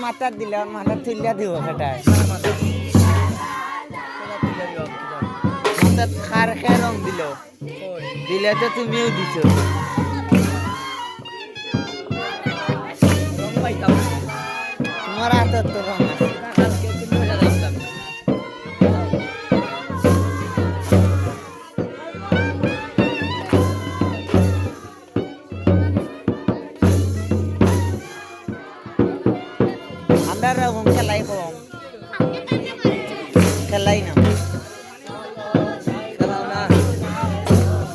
মাথা দিলে মাথা তুলিয়া দিব সেটাই মাথা খার খেয়ে রং দিল দিলে তো তুমিও দিছো তোমার হাতের তো রং আছে আমরা রকম খেলাই কম খেলাই না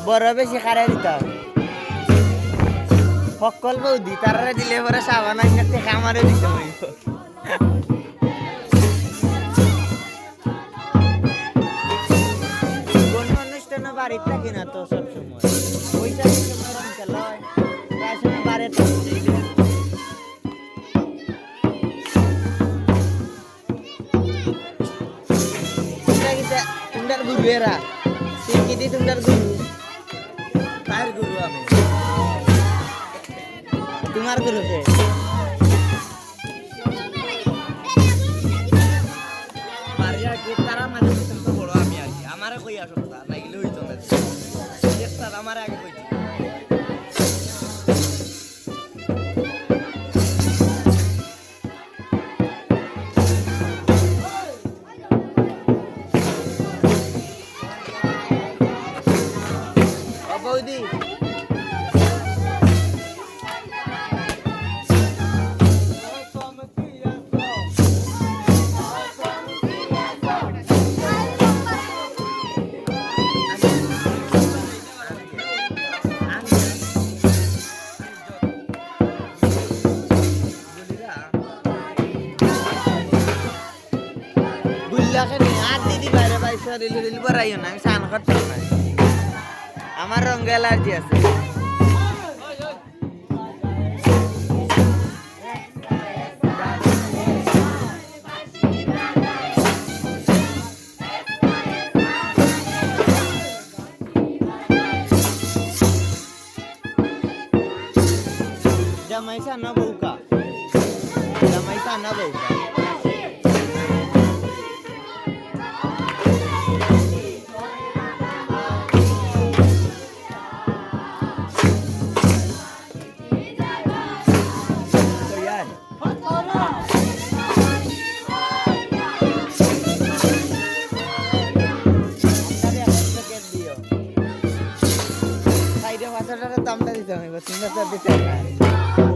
বড় বেশি খারাই দিতাম সকল বৌদি তারা দিলে পরে সাবান থেকে আমারও দিতে হইব কোন অনুষ্ঠানে বাড়িতে থাকি না তো সবসময় ওইটা রং খেলা হয় প্রায় সময় বাড়িতে तुमदार गुरु एरा किती तुमदार गुरु काय गुरु आम्ही तुम्हार गुरु थे मारिया की तारा माझे तो बडो आम्ही आली आमारा कोई आ शकता नाहीले होईतो ना देखता आमारा आगे कोई बौदी गुल्ला के नहीं आज दीदी बारे बाई सर रिल पर आई ना सान करते ना আমার রঙে অ্যালার্জি আছে জামাইসা না বউকা জামাইসা না বউকা দামটা দিতে হবে তোমরা তো দিতে